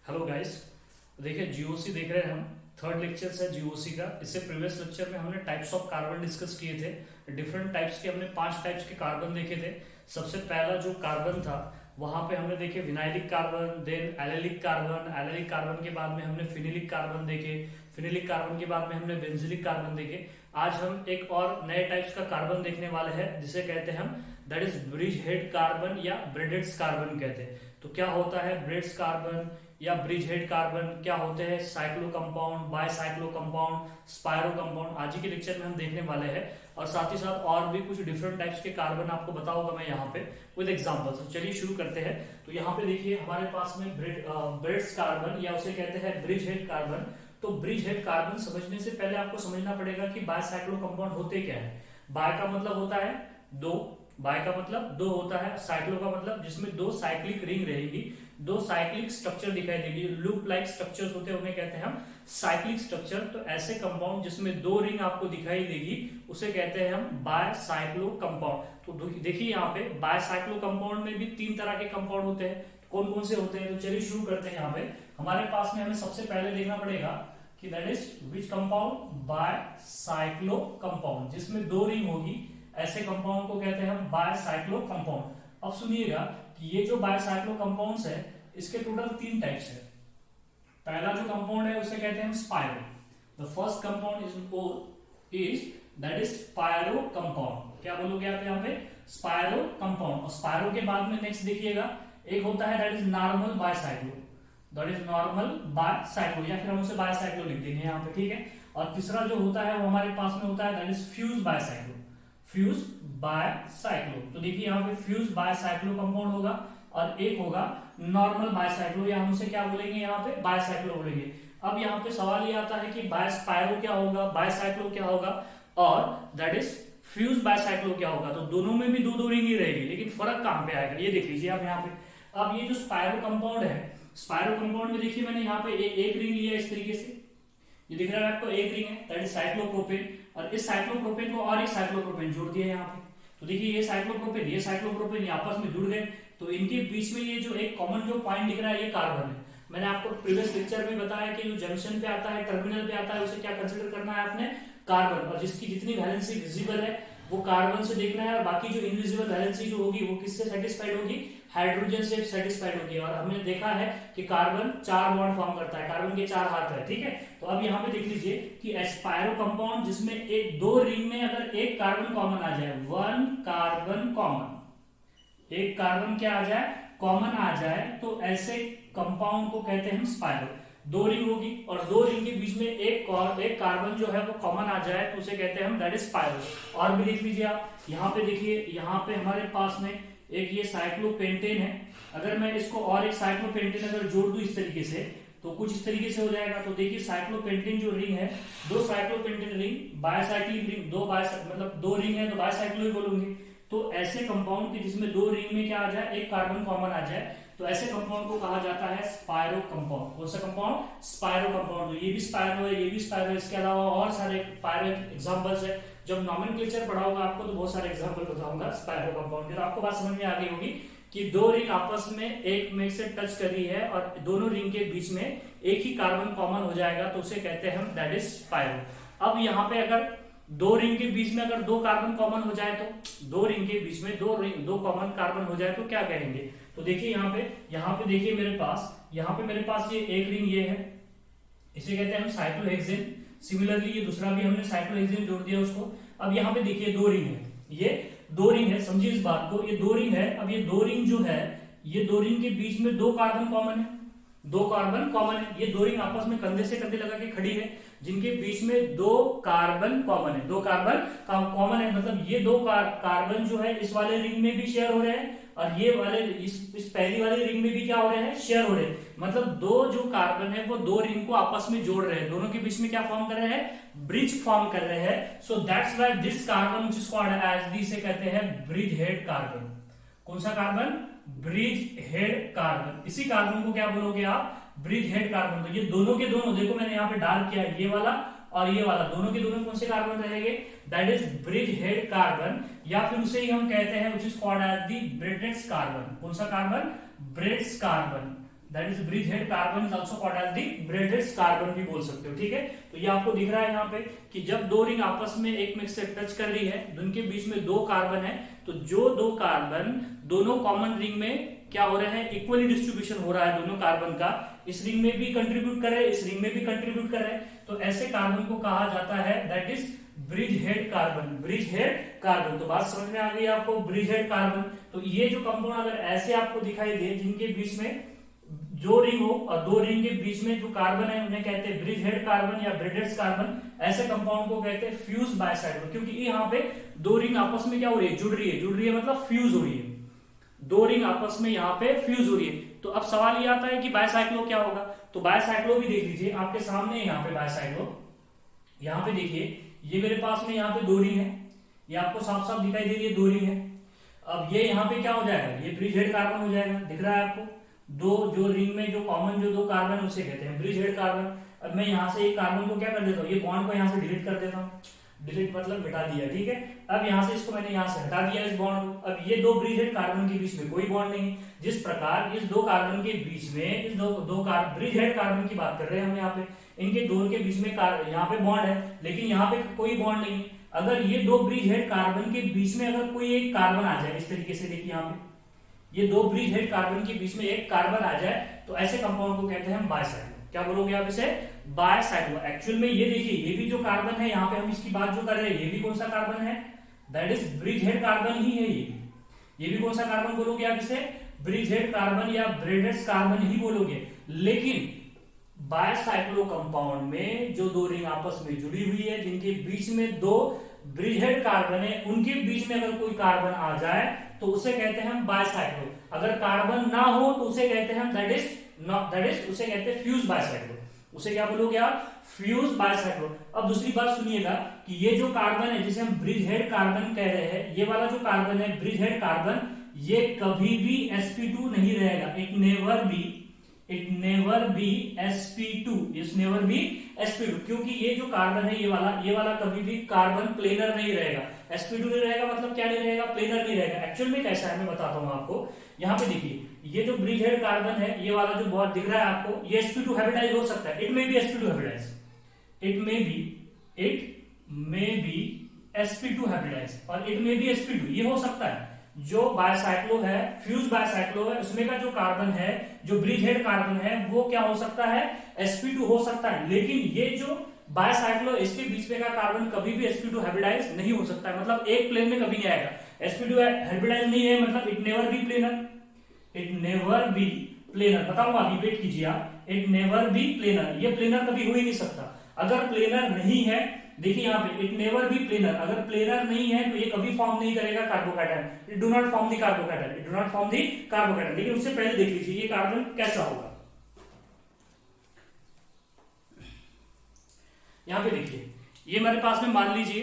Hello guys. देखिए GOC देख रहे हैं हम। थर्ड लेक्चर है जीओसी का। इससे प्रीवियस लेक्चर में हमने टाइप्स ऑफ कार्बन डिस्कस किए थे। डिफरेंट टाइप्स के हमने 5 टाइप्स के कार्बन देखे थे। सबसे पहला जो कार्बन था वहां पे हमने देखे vinylic carbon, then allylic carbon. Allylic carbon के बाद में हमने फिनिलिक कार्बन देखे। फिनिलिक कार्बन के बाद में हमने बेंजिलिक कार्बन देखे। आज हम एक और नए टाइप्स का कार्बन देखने वाले हैं जिसे कहते हैं हम that is bridge head carbon या ब्रेडेड्स कार्बन कहते हैं। तो क्या होता है ब्रेड्स कार्बन या ब्रिज हेड कार्बन, क्या होते हैं cyclo compound, bicyclo compound, spiro compound, आज ही के लेक्चर में हम देखने वाले हैं। और साथ ही साथ और भी कुछ डिफरेंट टाइप्स के कार्बन आपको बताऊंगा मैं यहाँ पे विद एग्जांपल। तो चलिए शुरू करते हैं। तो यहाँ पे देखिए हमारे पास में ब्रेड्स कार्बन या उसे कहते हैं ब्रिज हेड कार्बन। तो ब्रिज हेड कार्बन समझने से पहले आपको समझना पड़ेगा कि बायसाइक्लो कंपाउंड होते क्या है। बाय का मतलब होता है दो, बाय का मतलब दो होता है, साइक्लो का मतलब जिसमें दो साइक्लिक रिंग रहेगी, दो साइक्लिक स्ट्रक्चर दिखाई देगी, लूप लाइक स्ट्रक्चर्स होते हैं उन्हें कहते हैं हम साइक्लिक स्ट्रक्चर। तो ऐसे कंपाउंड जिसमें दो रिंग आपको दिखाई देगी उसे कहते हैं हम बायसाइक्लो कंपाउंड। तो देखिए यहाँ पे बायसाइक्लो कंपाउंड में भी 3 तरह के कंपाउंड होते हैं। कौन कौन से होते हैं तो चलिए शुरू करते हैं। यहाँ पे हमारे पास में हमें सबसे पहले देखना पड़ेगा कि that is which compound, bicyclo compound, जिसमें दो रिंग होगी। ऐसे कंपाउंड को कहते हैं हम बायसाइक्लो कंपाउंड। अब सुनिएगा कि ये जो बायसाइक्लो कंपाउंड्स है इसके टोटल 3 टाइप्स है। पहला जो कंपाउंड है उसे कहते हैं हम spiro. The first compound is that is spiro compound. क्या बोलोगे आप यहाँ पे स्पायरो कंपाउंड। और स्पायरो के बाद में नेक्स्ट देखिएगा एक होता है that is normal bicyclo, that is normal bicyclo, या फिर हम उसे बायसाइक्लो लिख देंगे यहाँ पे, ठीक है। और तीसरा जो होता है वो हमारे पास में होता है that is fuse bicyclo, fuse bicyclo. तो देखिए यहाँ पे फ्यूज बायसाइक्लो कंपाउंड होगा और एक होगा नॉर्मल बायसाइक्लो, या हम उसे क्या बोलेंगे यहाँ पे बायसाइक्लो बोलेंगे। अब यहाँ पे सवाल ये आता है कि बायस्पायरो क्या होगा, बायसाइक्लो क्या होगा और दैट इज फ्यूज बायसाइक्लो क्या होगा। तो दोनों में भी दो दो रिंग ही रहेगी, लेकिन फर्क कहां पे आएगा ये देख लीजिए आप यहाँ पे। अब ये जो स्पायरो कंपाउंड है, स्पायरो कंपाउंड में देखिए मैंने यहाँ पे एक रिंग लिया इस तरीके से, ये दिख रहा है आपको एक रिंग है दैट इज साइक्लोप्रोपेन, और इस साइक्लोप्रोपेन को और एक साइक्लोप्रोपेन जोड़ दिया यहाँ पे। तो देखिए ये साइक्लोप्रोपेन ये साइक्लोप्रोपेन आपस में जुड़ गए, तो इनके बीच में ये जो एक कॉमन जो पॉइंट दिख रहा है ये कार्बन है। मैंने आपको प्रीवियस लेक्चर में बताया कि जो जंक्शन पे आता है, टर्मिनल पे आता है, उसे क्या कंसीडर करना है आपने कार्बन, और जिसकी जितनी वैलेंसी विजिबल है वो कार्बन से देखना है, और बाकी जो इनविजिबल वैलेंसी जो होगी वो किससे सेटिस्फाइड होगी, हाइड्रोजन से सेटिस्फाइड होगी। और हमने देखा है कि कार्बन 4 बॉन्ड फॉर्म करता है, कार्बन के 4 हाथ है, ठीक है। तो अब यहाँ पे देख लीजिए कि एस्पायरो कंपाउंड जिसमें एक दो रिंग में अगर एक कार्बन कॉमन आ जाए, 1 कार्बन कॉमन, एक कार्बन क्या आ जाए कॉमन आ जाए, तो ऐसे कंपाउंड को कहते हैं हम स्पायरो। दो रिंग होगी और दो रिंग के बीच में एक कार्बन जो है वो कॉमन आ जाए तो उसे कहते हैं हम दैट इज स्पायरो। और भी देख लीजिए आप यहाँ पे, देखिए यहाँ पे हमारे पास में एक ये साइक्लोपेंटेन है। अगर मैं इसको और एक साइक्लोपेंटेन अगर जोड़ दूं इस तरीके से तो कुछ इस तरीके से हो जाएगा। तो देखिए साइक्लोपेंटेन जो रिंग है, दो साइक्लोपेंटेन रिंग, बायसाइक्लिक रिंग, मतलब दो रिंग है तो बायसाइक्लो ही बोलूंगी। तो ऐसे कंपाउंड के जिसमें दो रिंग में क्या आ जाए, एक कार्बन कॉमन आ जाए, तो ऐसे कंपाउंड को कहा जाता है स्पायरो कंपाउंड। कौन सा कंपाउंड, स्पायरो कंपाउंड। ये भी स्पायरो है, ये भी स्पायरो है, इसके अलावा और सारे स्पायरो एग्जांपल्स है। जब नॉमेनक्लेचर पढ़ाऊंगा आपको तो बहुत सारे एग्जांपल बताऊंगा स्पायरो कंपाउंड के, तो आपको बात समझ में आ गई होगी कि दो रिंग आपस में एक में से टच कर रही है और दोनों रिंग के बीच में एक ही कार्बन कॉमन हो जाएगा तो उसे कहते हैं हम दैट इज स्पायरो। अब यहाँ पे अगर दो रिंग के बीच में अगर दो कार्बन कॉमन हो जाए, तो दो रिंग के बीच में दो कॉमन कार्बन हो जाए तो क्या कहेंगे। तो देखिए यहाँ पे देखिए मेरे पास ये एक रिंग ये है, इसे कहते हैं हम साइक्लोहेक्सेन। सिमिलरली ये दूसरा भी हमने साइक्लोहेक्सेन जोड़ दिया उसको। अब यहाँ पे देखिए दो रिंग है, ये दो रिंग है, समझिए इस बात को, ये दो रिंग है। अब ये दो रिंग जो है, ये दो रिंग के बीच में दो कार्बन कॉमन है, दो कार्बन कॉमन है। ये दो रिंग आपस में कंधे से कंधे लगा के खड़ी है, जिनके बीच में दो कार्बन कॉमन है, दो कार्बन कॉमन है। मतलब ये दो कार्बन जो है इस वाले रिंग में भी शेयर हो रहे हैं और ये वाले इस पहली वाले रिंग में भी क्या हो रहे हैं, शेयर हो रहे हैं। मतलब दो जो कार्बन है वो दो रिंग को आपस में जोड़ रहे हैं, दोनों के बीच में क्या फॉर्म कर रहे हैं, ब्रिज फॉर्म कर रहे हैं। So that's why this carbon which is called as the, से कहते हैं ब्रिज हेड कार्बन। कौन सा कार्बन, ब्रिज हेड कार्बन। इसी कार्बन को क्या बोलोगे आप, ब्रिज हेड कार्बन। तो ये दोनों के दोनों, देखो मैंने यहाँ पे डार्क किया, ये वाला और ये वाला, दोनों के दोनों कौन से कार्बन रहेंगे, that is bridge head carbon, या फिर उसे ही हम कहते हैं which is called as the ब्रेडेड्स कार्बन। कौन सा कार्बन, ब्रेड्स carbon. That is bridge head carbon is also called as the bridged carbon भी बोल सकते हो, ठीक है। तो ये आपको दिख रहा है यहाँ पे कि जब दो रिंग आपस में एक में से टच कर रही है, उनके बीच में दो कार्बन है, तो जो दो कार्बन दोनों कॉमन रिंग में क्या हो रहे हैं, इक्वली डिस्ट्रीब्यूशन हो रहा है दोनों कार्बन का, इस रिंग में भी कंट्रीब्यूट कर रहे हैं, इस रिंग में भी कंट्रीब्यूट कर रहे हैं, तो ऐसे कार्बन को कहा जाता है that is bridge head carbon, bridge head carbon. तो बात समझ में आ गई आपको, ब्रिज हेड कार्बन। तो ये जो कंपाउंड अगर ऐसे आपको दिखाई दे, जिनके बीच में जो रिंग हो और दो रिंग के बीच में जो कार्बन है उन्हें कहते हैं ब्रिज हेड कार्बन या ब्रेडेड कार्बन। ऐसे कंपाउंड को कहते हैं फ्यूज बायसाइक्लो, क्योंकि यहाँ पे दो रिंग आपस में क्या हो रही है, जुड़ रही है मतलब फ्यूज हो रही है, दो रिंग आपस में यहाँ पे फ्यूज हो रही है। तो अब सवाल ये आता है कि बायसाइक्लो क्या होगा, तो बायसाइक्लो भी देख लीजिए आपके सामने, यहाँ पे बायसाइक्लो, यहाँ पे देखिए ये मेरे पास में यहाँ पे दो रिंग है, ये आपको साफ साफ दिखाई दे रही है, दो रिंग है। अब ये यहाँ पे क्या हो जाएगा, ये ब्रिज हेड कार्बन हो जाएगा, दिख रहा है आपको, दो जो रिंग में जो कॉमन जो दो कार्बन उसे कहते हैं ब्रिज हेड कार्बन। अब मैं यहाँ से एक कार्बन को क्या कर देता हूँ, ये बॉन्ड को यहाँ से डिलीट कर देता हूँ, डिलीट मतलब मिटा दिया, ठीक है। अब यहाँ से इसको मैंने यहाँ से हटा दिया इस बॉन्ड को। अब ये दो ब्रिज हेड कार्बन के बीच में कोई बॉन्ड नहीं, जिस प्रकार इस दो कार्बन के बीच में इस दो ब्रिज हेड कार्बन की बात कर रहे हैं हम यहाँ पे, इनके दोनों के बीच में यहाँ पे बॉन्ड है, लेकिन यहाँ पे कोई बॉन्ड नहीं। अगर ये दो ब्रिज हेड कार्बन के बीच में अगर कोई एक कार्बन आ जाए, इस तरीके से देखिए यहाँ पे ये दो ब्रिज हेड कार्बन के बीच में एक कार्बन आ जाए, तो ऐसे कंपाउंड को कहते हैं हम बायसाइक्लो। क्या बोलोगे आप इसे, बायसाइक्लो। एक्चुअल में ये देखिए, ये भी जो कार्बन है यहाँ पे हम इसकी बात जो कर रहे हैं, ये भी कौन सा कार्बन है, that is bridge head carbon ही है। ये भी कौन सा कार्बन बोलोगे आप इसे, ब्रिज हेड कार्बन या ब्रेडेड कार्बन ही बोलोगे। लेकिन बायसाइक्लो कंपाउंड में जो दो रिंग आपस में जुड़ी हुई है, जिनके बीच में दो ब्रिज हेड कार्बन है, उनके बीच में अगर कोई कार्बन आ जाए तो उसे कहते हैं हम बायसाइक्लो। अगर कार्बन ना हो तो उसे कहते हैं हम दैट इज उसे कहते हैं फ्यूज बायसाइक्लो। उसे क्या बोलोगे आप, फ्यूज बायसाइक्लो। अब दूसरी बात सुनिएगा कि ये जो कार्बन है जिसे हम ब्रिज हेड कार्बन कह रहे हैं, ये वाला जो कार्बन है ब्रिज हेड कार्बन, ये कभी भी sp2 नहीं रहेगा। It never be sp2, it's never be sp2, क्योंकि ये जो कार्बन है ये वाला कभी भी कार्बन प्लेनर नहीं रहेगा। sp2 नहीं रहेगा मतलब क्या नहीं रहेगा, प्लेनर नहीं रहेगा। एक्चुअल में कैसा है मैं बताता हूं आपको। यहाँ पे देखिए ये जो ब्रिज हेड कार्बन है, ये वाला जो बहुत दिख रहा है आपको, ये sp2 हाइब्रिडाइज हो सकता है, it may be sp2 hybridize, it may be sp2 hybridize और इट मे बी sp2, ये हो सकता है। जो बायसाइक्लो है, फ्यूज बायसाइक्लो है, उसमें का जो कार्बन है, जो ब्रिज हेड कार्बन है, वो क्या हो सकता है, sp2 हो सकता है। लेकिन ये जो बायसाइक्लो, इसके बीच में का कार्बन कभी भी sp2 हाइब्रिडाइज नहीं हो सकता है, मतलब एक प्लेन में कभी नहीं आएगा। sp2 हाइब्रिडाइज नहीं है मतलब it never be planar, it never be planar. बताऊंगा अभी, वेट कीजिए आप, इट नेवर बी प्लेनर, ये प्लेनर कभी हो ही नहीं सकता। अगर प्लेनर नहीं है, देखिए यहाँ पे इट नेवर बी प्लेनर, अगर प्लेनर नहीं है तो ये कभी फॉर्म नहीं करेगा carbocation, it do not form the carbocation, it do not form the carbocation. लेकिन उससे पहले देख लीजिए ये कार्बन कैसा होगा। यहाँ पे देखिए ये मेरे पास में मान लीजिए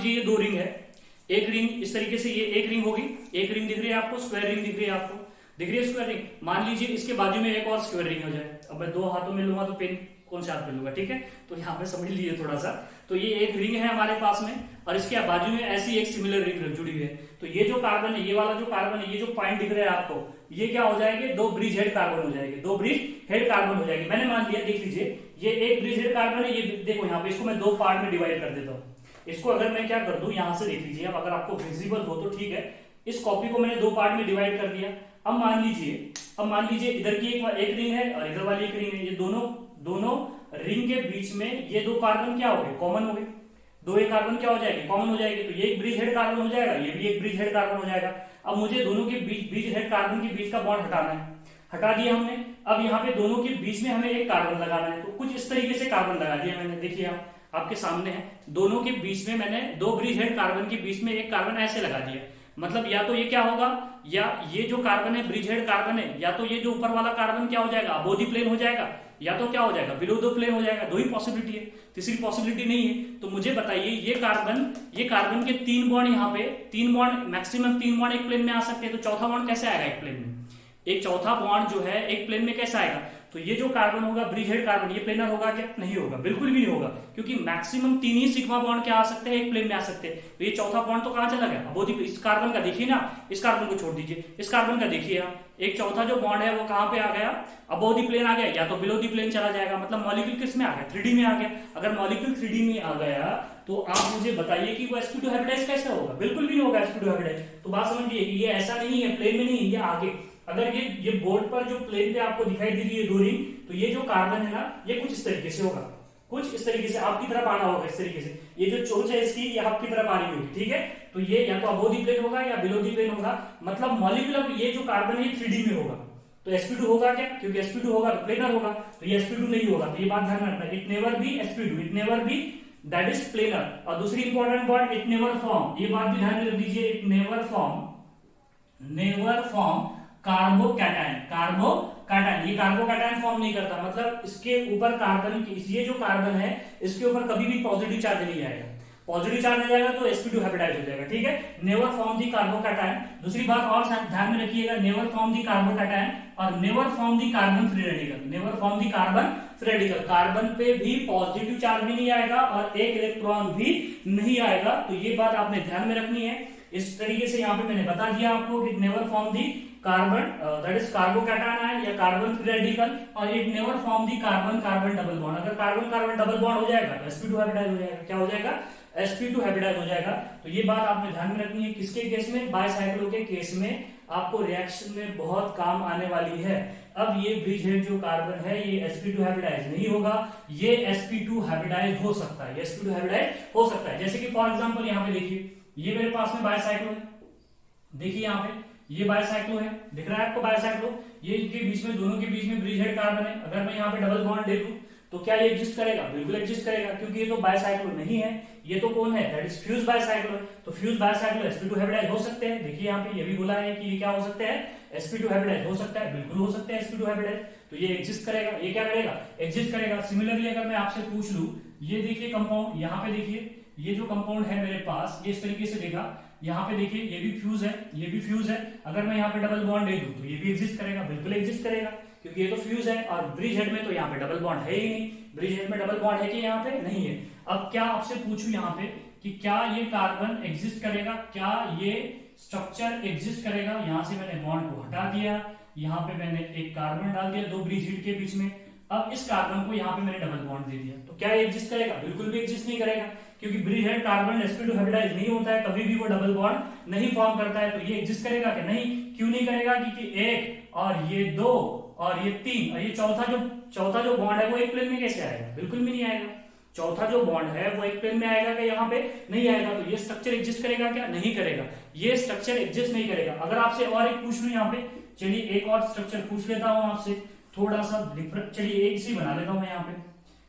ये दो रिंग है, एक रिंग इस तरीके से, ये एक रिंग होगी, एक रिंग दिख रही है आपको, स्क्वायर रिंग दिख रही है आपको, दिख रही है स्क्वायर रिंग। मान लीजिए इसके बाजू में एक और स्क्वायर रिंग हो जाए। अब मैं दो हाथों में लूंगा तो पेन कौन से हाथ में लूंगा, ठीक है, तो यहाँ पे समझ लीजिए थोड़ा सा। तो ये एक रिंग है हमारे पास में और इसके बाजू में ऐसी एक सिमिलर रिंग जुड़ी हुई है। तो ये जो कार्बन है, ये वाला जो कार्बन है, ये जो पॉइंट दिख रहा है आपको, ये क्या हो जाएंगे, दो ब्रिज हेड कार्बन हो जाएंगे, दो ब्रिज हेड कार्बन हो जाएंगे। मैंने मान लिया, देख लीजिए ये एक ब्रिज हेड कार्बन है, ये देखो यहाँ पे, इसको मैं दो पार्ट में डिवाइड कर देता हूँ। इसको अगर मैं क्या कर दूं, यहां से देख लीजिए, अब अगर आपको विजिबल हो तो ठीक है। इस कॉपी को मैंने दो पार्ट में डिवाइड कर दिया। अब मान लीजिए इधर की एक रिंग है और इधर वाली एक रिंग है। ये दोनों रिंग के बीच में ये दो कार्बन क्या हो गए, कॉमन हो गए। दो एक कार्बन क्या हो जाएगी, कॉमन हो जाएगी। तो ये एक ब्रिज हेड कार्बन हो जाएगा, ये भी एक ब्रिज हेड कार्बन हो जाएगा। अब मुझे दोनों के बीच ब्रिज हेड कार्बन के बीच का बॉन्ड हटाना है, हटा दिया हमने। अब यहाँ पे दोनों के बीच में हमें एक कार्बन लगाना है, तो कुछ इस तरीके से कार्बन लगा दिया मैंने, देखिए आपके सामने है। दोनों के बीच में मैंने दो ब्रिज हेड कार्बन के बीच में एक कार्बन ऐसे लगा दिया। मतलब या तो ये क्या होगा, या ये जो कार्बन है ब्रिज हेड कार्बन है, या तो ये जो ऊपर वाला कार्बन क्या हो जाएगा, अबोव द प्लेन हो जाएगा, या तो क्या हो जाएगा, बिलो द प्लेन हो जाएगा। दो ही पॉसिबिलिटी है, तीसरी पॉसिबिलिटी नहीं है। तो मुझे बताइए ये कार्बन के तीन बॉन्ड, यहाँ पे तीन बॉन्ड, मैक्सिमम तीन बॉन्ड एक प्लेन में आ सकते हैं, तो चौथा बॉन्ड कैसे आएगा एक प्लेन में। एक चौथा बॉन्ड जो है एक प्लेन में कैसा आएगा, तो ये जो कार्बन होगा ब्रिज हेड कार्बन, ये प्लेनर होगा क्या, नहीं होगा, बिल्कुल भी नहीं होगा, क्योंकि मैक्सिमम 3 ही सिग्मा बॉन्ड क्या आ सकते हैं, एक प्लेन में आ सकते हैं। तो ये चौथा बॉन्ड तो कहां चला गया, अबोध इस कार्बन का देखिए ना, इस कार्बन को छोड़ दीजिए, इस कार्बन का देखिए आप, एक चौथा जो बॉन्ड है वो कहां पे आ गया, अबोव द प्लेन आ गया, या तो बिलो द प्लेन चला जाएगा, मतलब मॉलिक्यूल किस में आ गया, 3D में आ गया। अगर मॉलिक्यूल 3D में आ गया तो आप मुझे बताइए कि वो sp2 हाइब्रिडाइज कैसे होगा, बिल्कुल भी नहीं होगा sp2 हाइब्रिडाइज। तो बात समझिए कि ये ऐसा नहीं है प्लेन में नहीं, ये आगे, अगर ये बोर्ड पर जो प्लेन पे आपको दिखाई दे रही है दो रिंग, तो ये जो कार्बन है ना, ये कुछ इस तरीके से होगा, कुछ इस तरीके से आपकी तरफ आना होगा, इस तरीके से, ये जो चोंच है इसकी ये आपकी तरफ आ रही होगी, ठीक है। तो ये या तो अबोव द प्लेन होगा या बिलो द प्लेन होगा, मतलब मॉलिक्यूल ये जो कार्बन है ये 3D में होगा। तो sp2 होगा क्या, क्योंकि sp2 होगा तो प्लेनर होगा, तो ये sp2 नहीं होगा, तो ये बात ध्यान रखना, it never be sp2, it never be that is planar. और दूसरी important point, it never form, ये बात भी ध्यान में रख दीजिए, इट नेवर फॉर्म कार्बोकैटायन, ये कार्बोकैटायन फॉर्म नहीं करता, मतलब इसके ऊपर कार्बन, ये जो कार्बन है इसके ऊपर कभी भी पॉजिटिव चार्ज नहीं आएगा, पॉजिटिव चार्ज आ जाएगा तो sp2 हाइब्रिडाइज हो जाएगा, ठीक है। नेवर फॉर्म दी कार्बोकैटायन, दूसरी बात और ध्यान में रखिएगा, नेवर फॉर्म दी कार्बोकैटायन और नेवर फॉर्म दी carbon free radical, never form दी कार्बन फ्री रेडिकल, कार्बन पे भी पॉजिटिव चार्ज भी नहीं आएगा और एक इलेक्ट्रॉन भी नहीं आएगा, तो ये बात आपने ध्यान में रखनी है। इस तरीके से यहाँ पे मैंने बता दिया आपको कि never form the carbon that is carbocation ion या कार्बन फ्री रेडिकल, और it never form the carbon carbon double bond. अगर कार्बन कार्बन डबल बॉन्ड हो जाएगा तो sp2 हाइब्रिडाइज हो जाएगा, क्या हो जाएगा, sp2 हाइब्रिडाइज हो जाएगा। तो ये बात आपने ध्यान में रखनी है, किसके केस में, बायसाइक्लो के केस में आपको रिएक्शन में बहुत काम आने वाली है। अब ये ब्रिज हेड जो कार्बन है ये sp2 हाइब्रिडाइज नहीं होगा, ये sp2 हाइब्रिडाइज हो सकता है, sp2 हाइब्रिडाइज हो सकता है। जैसे कि फॉर एग्जांपल यहाँ पे देखिए, ये मेरे पास में बायसाइक्लो है, देखिए यहाँ पे ये बायसाइक्लो है, दिख रहा है आपको बायसाइक्लो, ये इनके बीच में, दोनों के बीच में ब्रिज हेड कार्बन है। अगर मैं यहाँ पे डबल बॉन्ड दे दूं तो क्या ये एग्जिस्ट करेगा, बिल्कुल एग्जिस्ट करेगा, क्योंकि ये तो बायसाइक्लो नहीं है, ये तो कौन है, दैट इज फ्यूज बायसाइक्लो। तो फ्यूज बायसाइक्लो sp2 हाइब्रिडाइज हो सकते हैं, देखिए यहाँ पे ये भी बोला है कि ये क्या हो सकते हैं, sp2 हाइब्रिडाइज हो सकता है, बिल्कुल हो सकते हैं sp2 हाइब्रिडाइज, तो ये एग्जिस्ट करेगा, ये क्या करेगा, एग्जिस्ट करेगा। सिमिलरली अगर मैं आपसे पूछ लूं, ये देखिए कंपाउंड, यहाँ पे देखिए ये जो कंपाउंड है मेरे पास, ये इस तरीके से देखा, यहाँ पे देखिए ये भी फ्यूज है, ये भी फ्यूज है, अगर मैं यहाँ पे डबल बॉन्ड दे दूं तो ये भी एग्जिस्ट करेगा, बिल्कुल एग्जिस्ट करेगा, क्योंकि ये तो फ्यूज है। और ब्रिज हेड में तो यहाँ पे डबल बॉन्ड है ही नहीं, ब्रिज हेड में डबल बॉन्ड है कि यहाँ पे नहीं है। अब क्या आपसे पूछूं यहाँ पे कि क्या ये कार्बन एग्जिस्ट करेगा, क्या ये स्ट्रक्चर एग्जिस्ट करेगा। यहां से मैंने बॉन्ड को हटा दिया, यहाँ पे मैंने एक कार्बन डाल दिया दो ब्रिज हेड के बीच में, अब इस कार्बन को यहाँ पे मैंने डबल बॉन्ड दे दिया, तो क्या ये एग्जिस्ट करेगा, बिल्कुल भी एग्जिस्ट नहीं करेगा, क्योंकि bridge head carbon sp2 hybridise नहीं होता है, कभी भी वो डबल बॉन्ड नहीं फॉर्म करता है। तो ये एग्जिस्ट करेगा क्या, नहीं, क्यों नहीं करेगा, क्योंकि एक और ये दो और ये तीन और ये चौथा जो बॉन्ड है वो एक प्लेन में कैसे आएगा, बिल्कुल भी नहीं आएगा। चौथा जो बॉन्ड है वो एक प्लेन में आएगा क्या, यहाँ पे नहीं आएगा, तो ये स्ट्रक्चर एग्जिस्ट करेगा क्या, नहीं करेगा, ये स्ट्रक्चर एग्जिस्ट नहीं करेगा। अगर आपसे और एक पूछ लूं यहाँ पे, चलिए एक और स्ट्रक्चर पूछ लेता हूं आपसे, थोड़ा सा डिफरेंट, चलिए एक सी बना लेता हूं मैं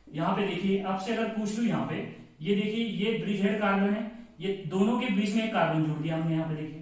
यहाँ पे देखिए आपसे अगर पूछ लूं यहाँ पे, ये देखिए ये ब्रिज हेड कार्बन है, ये दोनों के बीच में एक कार्बन जोड़ दिया हमने, यहाँ पे देखिए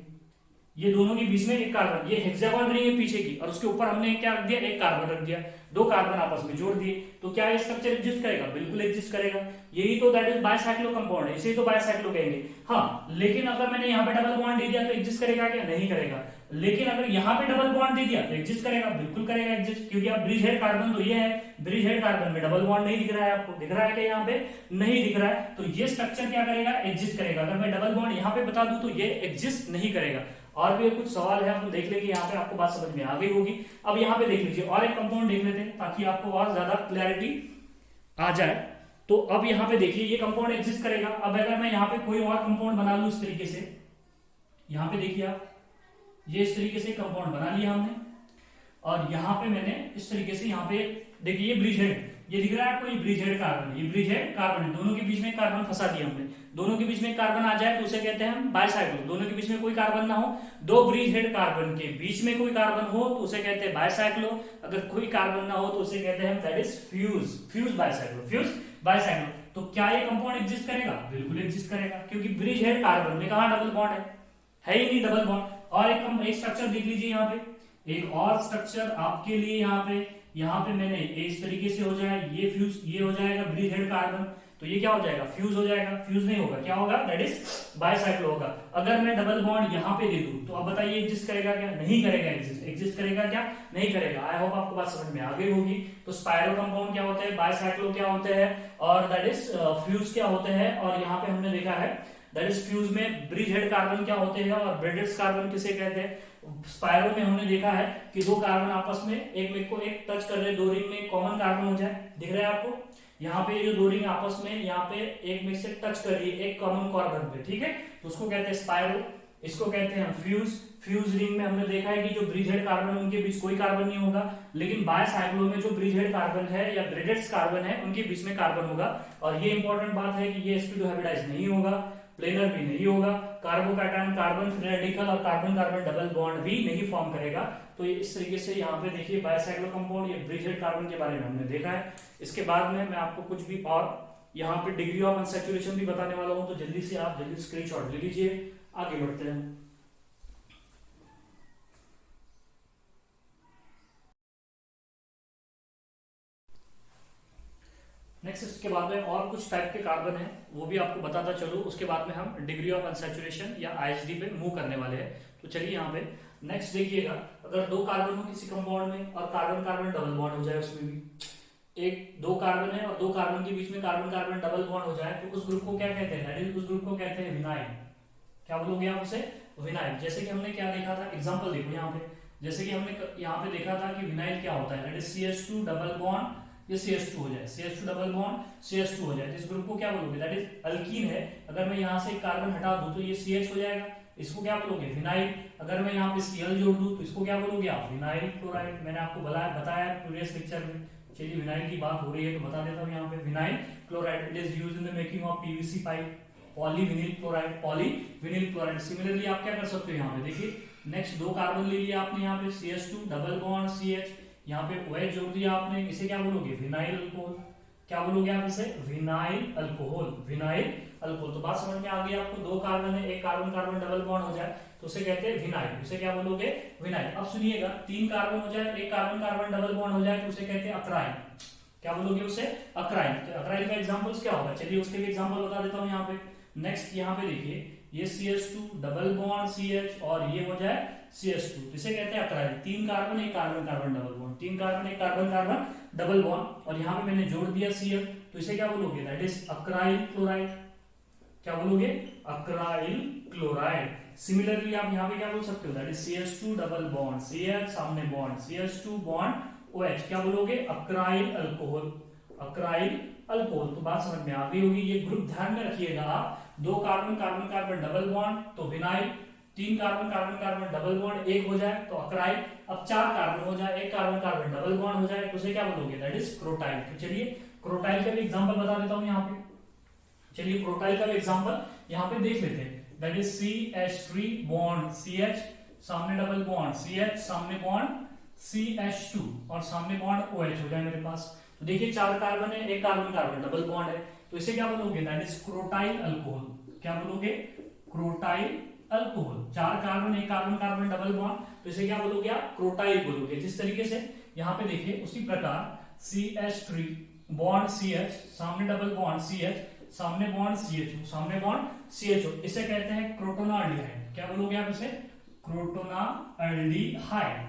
ये दोनों के बीच में एक कार्बन, ये हेक्सागोन रिंग है पीछे की, और उसके ऊपर हमने क्या रख दिया, एक कार्बन रख दिया, दो कार्बन आपस में जोड़ दिए, तो क्या ये स्ट्रक्चर एग्जिस्ट करेगा, बिल्कुल एग्जिस्ट करेगा। यही तो दैट इज बायसाइक्लो कंपाउंड है, इसे तो बायसाइक्लो कहेंगे। हाँ, लेकिन अगर मैंने यहाँ पे डबल बॉन्ड दे दिया तो एग्जिस्ट करेगा क्या, नहीं करेगा। लेकिन अगर यहाँ पे डबल बॉन्ड दे दिया तो एग्जिस्ट करेगा, बिल्कुल करेगा एग्जिस्ट, क्योंकि आप ब्रिज हेड कार्बन तो ये है, ब्रिज हेड कार्बन में डबल बॉन्ड नहीं दिख रहा है, आपको दिख रहा है क्या, यहाँ पे नहीं दिख रहा है, तो ये स्ट्रक्चर क्या करेगा, एग्जिस्ट करेगा। अगर मैं डबल बॉन्ड यहाँ पे बता दूं तो ये एग्जिस्ट नहीं करेगा। और भी कुछ सवाल है, हम देख लेंगे, यहाँ पे आपको बात समझ में आ गई होगी। अब यहाँ पे देख लीजिए और एक कंपाउंड देख लेते हैं ताकि आपको और ज्यादा क्लैरिटी आ जाए। तो अब यहाँ पे देखिए ये कंपाउंड एग्जिस्ट करेगा। अब अगर मैं यहाँ पे कोई और कंपाउंड बना लूं इस तरीके से, यहाँ पे देखिए आप, ये इस तरीके से कंपाउंड बना लिया हमने, और यहाँ पे मैंने इस तरीके से, यहाँ पे देखिए ये ब्रिज हेड, ये दिख रहा है आपको, ये ब्रिज हेड कार्बन, ये ब्रिज हेड कार्बन है, दोनों के बीच में कार्बन फंसा दिया हमने। दोनों के बीच में कार्बन आ जाए तो उसे कहते हैं हम बायसाइक्लो। दोनों के बीच में कोई कार्बन ना हो, दो ब्रिज हेड कार्बन के बीच में कोई कार्बन हो तो उसे कहते हैं बायसाइक्लो। अगर कोई कार्बन ना हो तो उसे कहते हैं दैट इज फ्यूज बायसाइक्लो। तो क्या ये कंपाउंड एग्जिस्ट करेगा, बिल्कुल एग्जिस्ट करेगा, क्योंकि ब्रिज हेड कार्बन में कहां डबल बॉन्ड है ही नहीं डबल बॉन्ड। और एक स्ट्रक्चर देख लीजिए यहाँ पे, एक और स्ट्रक्चर आपके लिए यहाँ पे मैंने इस तरीके से हो जाए, ये फ्यूज, ये हो जाएगा ब्रिज हेड कार्बन, तो ये क्या हो जाएगा, फ्यूज हो जाएगा। फ्यूज नहीं होगा, क्या होगा, दैट इज बायसाइक्लो होगा। अगर मैं डबल बॉन्ड यहाँ पे दे दूं तो अब बताइए एग्जिस्ट करेगा क्या, नहीं करेगा। एग्जिस्ट करेगा क्या, नहीं करेगा। आई होप आपको बात समझ में आ गई होगी। तो स्पाइरो कंपाउंड क्या होते हैं, बायसाइक्लो क्या होते हैं, और दैट इज फ्यूज क्या होते हैं। और यहाँ पे हमने देखा है दैट इज फ्यूज में ब्रिज हेड कार्बन क्या होते हैं और ब्रेडेड कार्बन किसे कहते हैं। स्पाइरो में हमने देखा है कि दो कार्बन आपस में एक को एक टच कर रहे, दो रिंग में कॉमन कार्बन हो जाए, दिख रहा है आपको। यहाँ पे जो दो रिंग आपस में यहाँ पे एक में से टच कर रही है एक कॉमन कार्बन पे, ठीक है, तो उसको कहते हैं स्पाइरो। इसको कहते हैं हम फ्यूज। फ्यूज रिंग में हमने देखा है कि जो ब्रिज हेड कार्बन उनके बीच कोई कार्बन नहीं होगा, लेकिन बायसाइक्लो में जो ब्रिज हेड कार्बन है या ब्रेडेड कार्बन है उनके बीच में कार्बन होगा। और ये इंपॉर्टेंट बात है कि ये sp2 हाइब्रिडाइज नहीं होगा, प्लेनर भी नहीं होगा, कार्बोकैटायन कार्बन फ्री रेडिकल और कार्बन कार्बन डबल बॉन्ड भी नहीं फॉर्म करेगा। तो ये इस तरीके से यहाँ पे देखिए बायसाइक्लो कंपाउंड, ये ब्रिज हेड कार्बन के बारे में हमने देखा है। इसके बाद में मैं आपको कुछ भी और यहाँ पे डिग्री ऑफ अनसैचुरेशन भी बताने वाला हूँ, तो जल्दी से आप जल्दी स्क्रीनशॉट ले लीजिए, आगे बढ़ते हैं। नेक्स्ट इसके बाद में और कुछ टाइप के कार्बन है, वो भी आपको बताता चलो। उसके बाद में हम डिग्री ऑफ अनसैचुरेशन या आईएचडी पे मूव करने वाले हैं। तो चलिए यहाँ पे नेक्स्ट देखिएगा, अगर दो कार्बन हो किसी कंपाउंड में और कार्बन कार्बन डबल बॉन्ड हो जाए, उसमें भी एक दो कार्बन है और दो कार्बन के बीच में कार्बन कार्बन डबल बॉन्ड हो जाए, तो उस ग्रुप को क्या कहते हैं, उस ग्रुप को कहते हैं विनाइल। क्या बोलोगे आप उसे, विनाइल। जैसे कि हमने क्या देखा था, एग्जांपल देखो यहाँ पे, जैसे कि हमने यहाँ पे देखा था कि विनाइल क्या होता है, that is CH2 double bond, ये CH2 हो जाए, CH2 डबल बॉन्ड CH2 हो जाए। इस ग्रुप को क्या बोलोगे, दैट इज अल्कीन है। अगर मैं यहाँ से एक कार्बन हटा दूं तो ये CH हो जाएगा, इसको क्या बोलोगे, विनाइल। अगर मैं यहाँ पे Cl जोड़ दूं तो इसको क्या बोलोगे आप, विनाइल क्लोराइड। मैंने आपको बताया प्रीवियस लेक्चर में। चलिए विनाइल की बात हो रही है तो बता देता हूँ यहाँ पे, vinyl chloride it is used in the making of PVC pipe, polyvinyl chloride, polyvinyl chloride. Similarly आप क्या कर सकते हो, यहाँ पे देखिए नेक्स्ट दो कार्बन ले लिया आपने, यहाँ पे CH2 डबल बॉन्ड CH, यहाँ पे OH जोड़ दिया आपने, इसे क्या बोलोगे, विनाइल अल्कोहल। क्या बोलोगे आप इसे, विनाइल अल्कोहल, विनाइल अल्कोहल। तो बात समझ में आ गई आपको, दो कार्बन है, एक कार्बन कार्बन डबल बॉन्ड हो जाए तो उसे कहते हैं विनाइल, उसे क्या बोलोगे, विनाइल। अब सुनिएगा, तीन कार्बन हो जाए, एक कार्बन कार्बन डबल बॉन्ड हो जाए तो उसे कहते हैं अक्राइल। क्या बोलोगे उसे, अक्राइल। तो अक्राइल का एग्जांपल्स क्या होगा, चलिए उसके भी एग्जांपल बता देता हूँ यहाँ पे। नेक्स्ट यहाँ पे देखिए, ये CH2 डबल बॉन्ड CH और ये हो जाए CH2, तो इसे कहते हैं अक्राइल। तीन कार्बन एक कार्बन कार्बन डबल बॉन्ड, तीन कार्बन एक कार्बन कार्बन डबल बॉन्ड, और यहाँ पे मैंने जोड़ दिया Cl, तो इसे क्या बोलोगे, दैट इज अक्राइल क्लोराइड। क्या बोलोगे, अक्राइल क्लोराइड। सिमिलरली आप यहाँ पे क्या बोल सकते हो, that is CH2 double bond CH, सामने बॉन्ड CH2 बॉन्ड OH, क्या बोलोगे, अक्राइल अल्कोहल, अक्राइल अल्कोहल। तो बात समझ में आ गई होगी। ये ग्रुप ध्यान में रखिएगा आप, दो carbon carbon carbon double bond तो विनाइल, तीन carbon carbon carbon double bond एक हो जाए तो अक्राइल, अब चार कार्बन हो जाए, एक कार्बन कार्बन डबल बॉन्ड हो जाए तो उसे क्या बोलोगे, दैट इज क्रोटाइल। तो चलिए क्रोटाइल का भी एग्जांपल बता देता हूं यहाँ पे। चलिए क्रोटाइल का भी एग्जांपल यहाँ पे देख लेते हैं, that is CH3 bond CH, सामने डबल बॉन्ड CH, सामने बॉन्ड CH2 और सामने बॉन्ड OH हो जाए मेरे पास। तो देखिए चार कार्बन है, एक कार्बन कार्बन डबल बॉन्ड है, तो इसे क्या बोलोगे, दैट इज क्रोटाइल अल्कोहल। क्या बोलोगे, क्रोटाइल अल्कोहल। चार कार्बन एक कार्बन कार्बन डबल बॉन्ड, तो इसे क्या बोलोगे आप, क्रोटाइल बोलोगे। जिस तरीके से यहाँ पे देखिए उसी प्रकार CH3 बॉन्ड CH, सामने डबल बॉन्ड CH, सामने बॉन्ड CHO, सामने बॉन्ड CHO, इसे कहते हैं क्रोटोनाल्डिहाइड। क्या बोलोगे आप इसे, क्रोटोनाल्डिहाइड,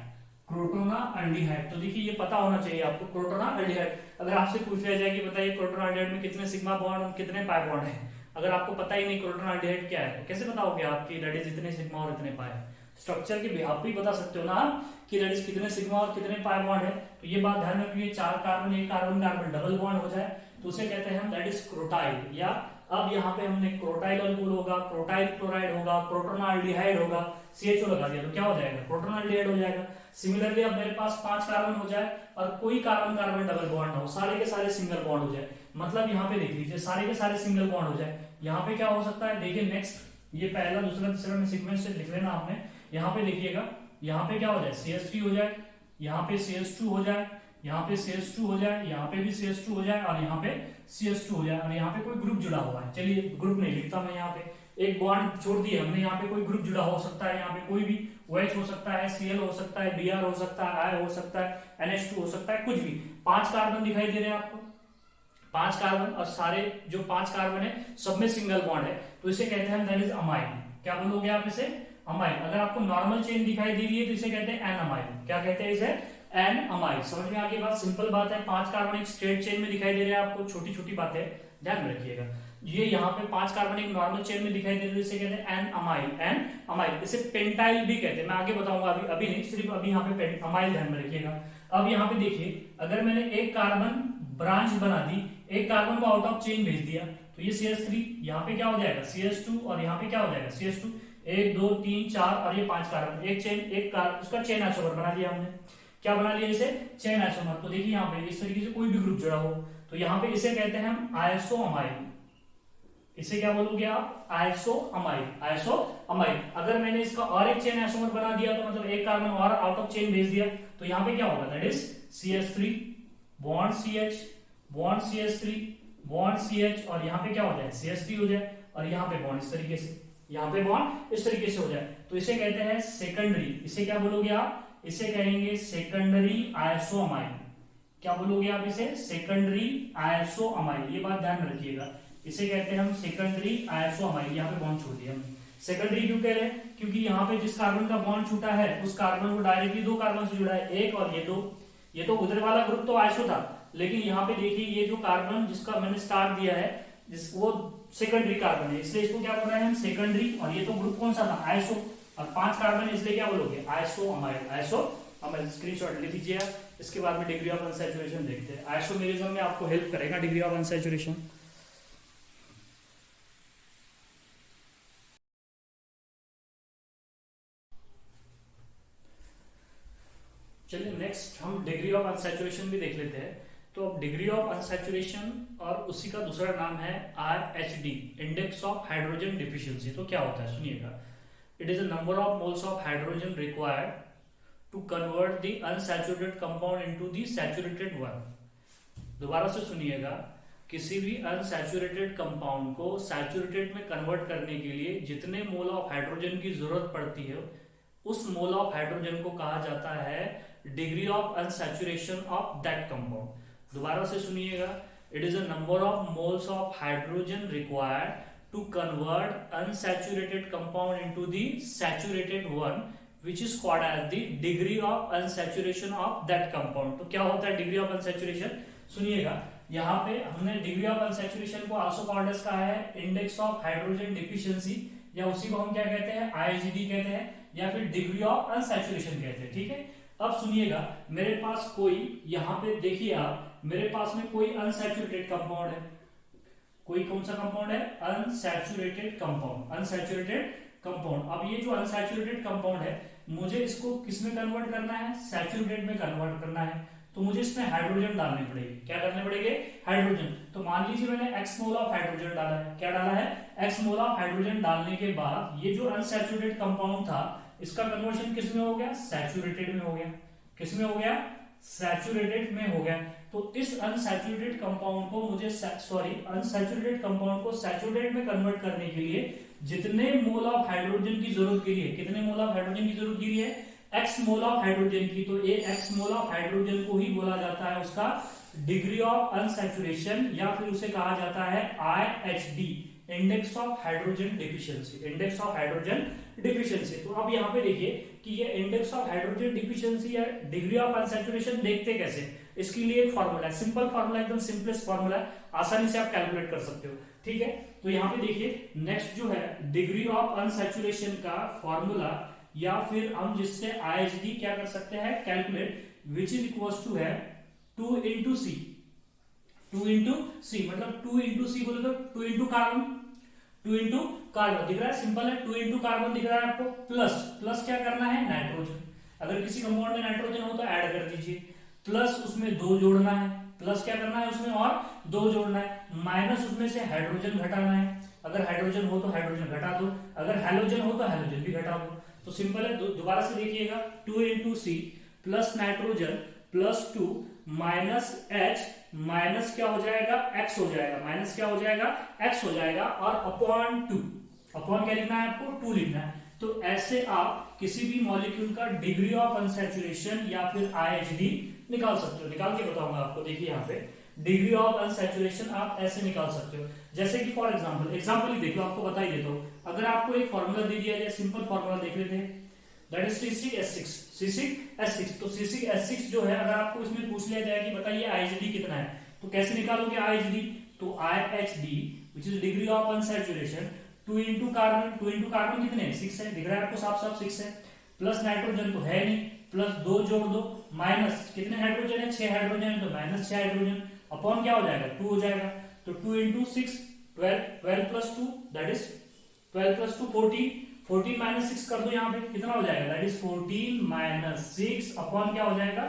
क्रोटोनाल्डिहाइड। तो देखिए ये पता होना चाहिए आपको, क्रोटोनाल्डिहाइड। अगर आपसे पूछ लिया जाए कि बताइए क्रोटोनाल्डिहाइड में कितने सिग्मा बॉन्ड और कितने पाई बॉन्ड है, अगर आपको पता ही नहीं क्रोटोनाल्डिहाइड क्या है तो कैसे बताओगे आप कि दैट इज इतने सिग्मा और इतने पाई। स्ट्रक्चर के आप भी बता सकते हो ना कि दैट इज कितने सिग्मा और कितने पाई बॉन्ड है। तो ये बात ध्यान रखिए, चार कार्बन एक कार्बन कार्बन डबल बॉन्ड हो जाए तो उसे कहते हैं हम दैट इज क्रोटाइल। या अब यहाँ पे हमने क्रोटाइल अल्कोहल होगा, क्रोटाइल क्लोराइड होगा, क्रोटोनाल्डिहाइड होगा, CHO लगा दिया तो क्या हो जाएगा, क्रोटोनाल्डिहाइड हो जाएगा। सिमिलरली अब मेरे पास पांच कार्बन हो जाए और कोई कार्बन कार्बन डबल बॉन्ड ना हो, सारे के सारे सिंगल बॉन्ड हो जाए, मतलब यहाँ पे देख लीजिए सारे के सारे सिंगल बॉन्ड हो जाए। यहाँ पे क्या हो सकता है, देखिए नेक्स्ट ये पहला दूसरा तीसरा में सीक्वेंस से लिख लेना आपने। यहाँ पे देखिएगा, यहाँ पे क्या हो जाए, CH3 हो जाए, यहाँ पे CH2 हो जाए, यहाँ पे CH2 हो जाए, यहाँ पे भी CH2 हो जाए और यहाँ पे CH2 हो जाए, और यहाँ पे कोई ग्रुप जुड़ा हुआ है। चलिए ग्रुप नहीं लिखता मैं, यहाँ पे एक बॉन्ड छोड़ दिया हमने, यहाँ पे कोई ग्रुप जुड़ा हो सकता है, यहाँ पे कोई भी OH हो सकता है, Cl हो सकता है, Br हो सकता है, I हो सकता है, NH2 हो सकता है, कुछ भी। पांच कार्बन दिखाई दे रहे हैं आपको, 5 कार्बन और सारे जो 5 कार्बन है सब में सिंगल बॉन्ड है, तो इसे कहते हैं दैट इज अमाइन। क्या बोलोगे आप इसे? अमाइन। अगर आपको नॉर्मल चेन दिखाई दे रही है तो इसे कहते हैं एन अमाइन। क्या कहते हैं इसे? An amine. समझ में आ गई बात? सिंपल बात है। 5 कार्बन एक स्ट्रेट चेन में दिखाई दे रहे हैं आपको, छोटी छोटी बातें ध्यान में रखिएगा। ये यहाँ पे 5 कार्बन एक नॉर्मल चेन में दिखाई दे रहे हैं, इसे कहते हैं एन अमाइन। An amine. इसे पेंटाइल भी कहते हैं, मैं आगे बताऊंगा, अभी नहीं, सिर्फ अभी यहाँ पे अमाइल ध्यान में रखिएगा। अब यहाँ पे देखिए, अगर मैंने एक कार्बन ब्रांच बना दी, एक कार्बन को आउट ऑफ चेन भेज दिया, तो ये CH3 यहाँ पे क्या हो जाएगा? CH2 और यहाँ पे क्या हो जाएगा? CH2। 1 2 3 4 और ये 5 कार्बन, एक चेन, उसका चेन आइसोमर बना दिया हमने। क्या बना लिया इसे? Chain isomer. तो देखिए यहाँ पे इस तरीके से कोई भी ग्रुप जुड़ा हो तो यहाँ पे इसे कहते हैं हम आइसोअमाइन। इसे क्या बोलोगे आप? आइसोअमाइन। आइसोअमाइन। अगर मैंने इसका और एक चेन आइसोमर बना दिया तो मतलब एक कार्बन और आउट ऑफ चेन भेज दिया, तो यहाँ पे क्या होगा? That is CH3 bond CH bond CH3 bond CH और यहाँ पे क्या हो जाए? CH3 हो जाए और यहाँ पे बॉन्ड इस तरीके से, यहाँ पे बॉन्ड इस तरीके से हो जाए, तो इसे कहते हैं सेकेंडरी। इसे क्या बोलोगे आप? इसे कहेंगे सेकेंडरी आइसोअमाइन। क्या बोलोगे आप इसे? सेकेंडरी आइसोअमाइन। ये बात ध्यान में रखिएगा, इसे कहते हैं हम सेकेंडरी आइसोअमाइन। यहाँ पे बॉन्ड छोड़ दिया हमने। सेकेंडरी क्यों कह रहे हैं? क्योंकि यहाँ पे जिस कार्बन का बॉन्ड छूटा है उस कार्बन को डायरेक्टली 2 कार्बन से जुड़ा है, एक और ये 2। ये तो उधर वाला ग्रुप तो आइसो था, लेकिन यहाँ पे देखिए ये जो कार्बन जिसका मैंने स्टार दिया है वो सेकेंडरी कार्बन है, इसलिए इसको क्या बोल रहे हैं हम? सेकेंडरी। और ये तो ग्रुप कौन सा था? आइसो। और 5 कार्बन है इसलिए क्या बोलोगे? आइसोअमाइन। आइसोअमाइन। स्क्रीनशॉट ले लीजिए। इसके बाद में डिग्री ऑफ अनसैचुरेशन देखते हैं। आइसोमेरिज्म में आपको हेल्प करेगा डिग्री ऑफ अनसैचुरेशन। चलिए नेक्स्ट हम डिग्री ऑफ अनसैचुरेशन भी देख लेते हैं। तो अब डिग्री ऑफ अनसैचुरेशन और उसी का दूसरा नाम है RHD, index of hydrogen deficiency. तो क्या होता है सुनिएगा। It is a number of moles of hydrogen required to convert the unsaturated compound into the saturated one. दोबारा से सुनिएगा, किसी भी अनसैचुरेटेड कंपाउंड को सैचुरेटेड में कन्वर्ट करने के लिए जितने मोल ऑफ हाइड्रोजन की जरूरत पड़ती है उस मोल ऑफ हाइड्रोजन को कहा जाता है degree of unsaturation of that compound. दोबारा से सुनिएगा, it is a number of moles of hydrogen required to convert unsaturated compound into the saturated one which is called as the degree of unsaturation of that compound. तो क्या होता है degree of unsaturation? सुनिएगा, यहाँ पे हमने degree of unsaturation को also called as कहा है इंडेक्स ऑफ हाइड्रोजन डिफिशियंसी, या उसी को हम क्या कहते हैं? IHD कहते हैं, या फिर डिग्री ऑफ अनसैचुरेशन कहते हैं। ठीक है, अब सुनिएगा, मेरे पास कोई, यहाँ पे देखिए आप, मेरे पास में कोई अनसैचुरेटेड कंपाउंड है। कोई कौन सा कंपाउंड है? Unsaturated compound. Unsaturated compound. अब ये जो अनसैचुरेटेड कंपाउंड है मुझे इसको किस में कन्वर्ट करना है? सैचुरेटेड में कन्वर्ट करना है, तो मुझे इसमें हाइड्रोजन डालने पड़ेगी। क्या करने पड़ेंगे? हाइड्रोजन। तो मान लीजिए मैंने x मोल ऑफ हाइड्रोजन डाला है। क्या डाला है? x मोल ऑफ हाइड्रोजन डालने के बाद ये जो अनसैचुरेटेड कंपाउंड था इसका कन्वर्शन किस में हो गया? सैचुरेटेड में हो गया। किस में हो गया? सैचुरेटेड में हो गया। तो इस अनसैचुरेटेड कंपाउंड को मुझे अनसैचुरेटेड कंपाउंड को सैचुरेटेड में कन्वर्ट करने के लिए जितने मोल ऑफ हाइड्रोजन की जरूरत के लिए, कितने मोल ऑफ हाइड्रोजन की जरूरत के लिए? x मोल ऑफ हाइड्रोजन की। तो ये x मोल ऑफ हाइड्रोजन को ही बोला जाता है उसका डिग्री ऑफ अनसैचुरेशन, या फिर उसे कहा जाता है IHD, index of hydrogen deficiency. Index of hydrogen deficiency. तो अब यहाँ पे देखिए कि ये इंडेक्स ऑफ हाइड्रोजन डिफिशियंसी या डिग्री ऑफ अनसैचुरेशन देखते कैसे? इसके लिए एक फॉर्मूला है, सिंपल फॉर्मूला, एकदम सिंपलेस्ट फॉर्मूला है, आसानी से आप कैलकुलेट कर सकते हो। ठीक है, तो यहाँ पे देखिए नेक्स्ट जो है डिग्री ऑफ अनसैचुरेशन का फॉर्मूला, या फिर हम जिससे IHD क्या कर सकते हैं? Calculate, which is equals to है 2 into C। 2 into C मतलब 2 into C बोले तो 2 into कार्बन। 2 into कार्बन दिख रहा है, सिंपल है। 2 into कार्बन दिख रहा है आपको, प्लस प्लस क्या करना है? नाइट्रोजन। अगर किसी कंपाउंड में नाइट्रोजन हो तो ऐड कर दीजिए, प्लस उसमें 2 जोड़ना है, प्लस क्या करना है उसमें और 2 जोड़ना है, माइनस उसमें से हाइड्रोजन घटाना है। अगर हाइड्रोजन हो तो हाइड्रोजन घटा दो, अगर हैलोजन हो तो हैलोजन भी घटा दो। तो सिंपल है, दोबारा से देखिएगा, 2 into C plus nitrogen plus 2 minus H minus क्या हो जाएगा? X हो जाएगा। माइनस क्या हो जाएगा? X हो जाएगा, और अपॉन 2। अपॉन क्या लिखना है आपको? 2 लिखना है। तो ऐसे आप किसी भी मॉलिक्यूल का डिग्री ऑफ अनसैचुरेशन या फिर IHD निकाल सकते हो। निकाल के बताऊंगा आपको। देखिए यहाँ पे डिग्री ऑफ अनसैचुरेशन आप ऐसे निकाल सकते हो। जैसे कि फॉर एग्जांपल ही देख लो, आपको बता ही देता हूं। अगर आपको एक फॉर्मूला दे दिया जाए, सिंपल फॉर्मूला देख लेते हैं, दैट इज C6H6 तो C6H6 जो है, अगर आपको इसमें पूछ लिया जाए कि बताइए IHD कितना है, तो कैसे निकालोगे IHD? तो IHD which is degree of unsaturation 2 into carbon कितने 6 है, दिख रहा है आपको साफ साफ 6 है, प्लस नाइट्रोजन तो है नहीं, प्लस 2 जोड़ दो, माइनस कितने हाइड्रोजन है 6 हाइड्रोजन है, तो माइनस 6 हाइड्रोजन, अपॉन क्या हो जाएगा 2 हो जाएगा, तो 2 into 6 12 plus 2 that is 12 plus 2 14 minus 6 कर दो, यहाँ पे कितना हो जाएगा, दैट इज 14 माइनस 6 अपॉन क्या हो जाएगा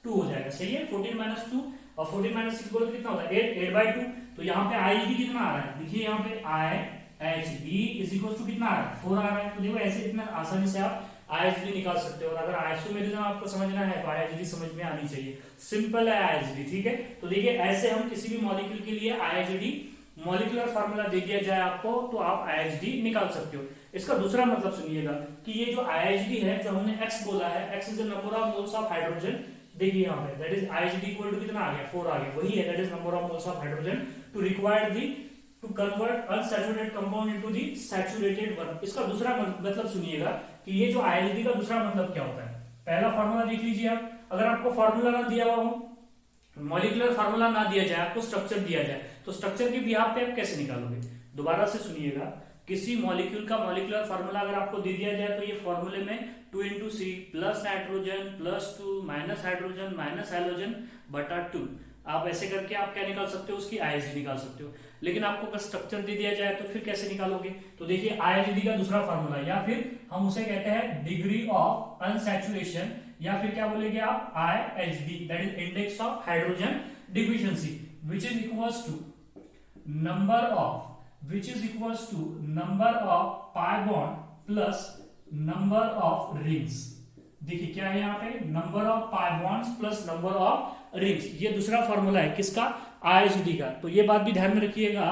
2 हो जाएगा। सही है, 14 माइनस 2 और 14 माइनस 6 बोलो तो कितना होता है 8/2। तो यहाँ पे IHD कितना आ रहा है, देखिए यहाँ पे IHD इज इक्वल टू कितना आ रहा है 4 आ रहा है। तो देखो ऐसे इतना आसानी से आप IHD निकाल सकते हो। और अगर आइसोमेरिज्म आपको समझना है तो IHD समझ में आनी चाहिए, सिंपल है IHD, ठीक है। तो देखिए ऐसे हम किसी भी मॉलिक्यूल के लिए IHD मॉलिक्यूलर फार्मूला दे दिया जाए आपको, तो आप IHD निकाल सकते हो। इसका दूसरा मतलब सुनिएगा कि ये जो IHD है, जो हमने X बोला है, X is the number of moles of hydrogen, देखिए यहाँ पे that is IHD equal to कितना आ गया 4 आ गया, वही है that is number of moles of hydrogen to required the to convert unsaturated compound into the saturated one. इसका दूसरा मतलब सुनिएगा कि ये जो IHD का दूसरा मतलब क्या होता है। पहला फार्मूला देख लीजिए आप, अगर आपको फार्मूला ना दिया हुआ हो, मॉलिक्यूलर फार्मूला ना दिया जाए, आपको स्ट्रक्चर दिया जाए, तो स्ट्रक्चर के बिहाफ पे आप कैसे निकालोगे। दोबारा से सुनिएगा, किसी मॉलिक्यूल का मॉलिक्यूलर फार्मूला अगर आपको दे दिया जाए, तो ये फॉर्मूले में 2 into C plus nitrogen plus 2 minus hydrogen minus hydrogen बटा 2, आप ऐसे करके आप क्या निकाल सकते हो, उसकी IHD निकाल सकते हो। लेकिन आपको अगर स्ट्रक्चर दे दिया जाए तो फिर कैसे निकालोगे। तो देखिए IHD का दूसरा फार्मूला, या फिर हम उसे कहते हैं डिग्री ऑफ अनसैचुरेशन, या फिर क्या बोलेंगे आप IHD, that is index of hydrogen deficiency, which is equals to number of pi bond plus number of rings. देखिए क्या है यहाँ पे, number of pi bonds plus number of rings, ये दूसरा फॉर्मूला है किसका, IHD का। तो ये बात भी ध्यान में रखिएगा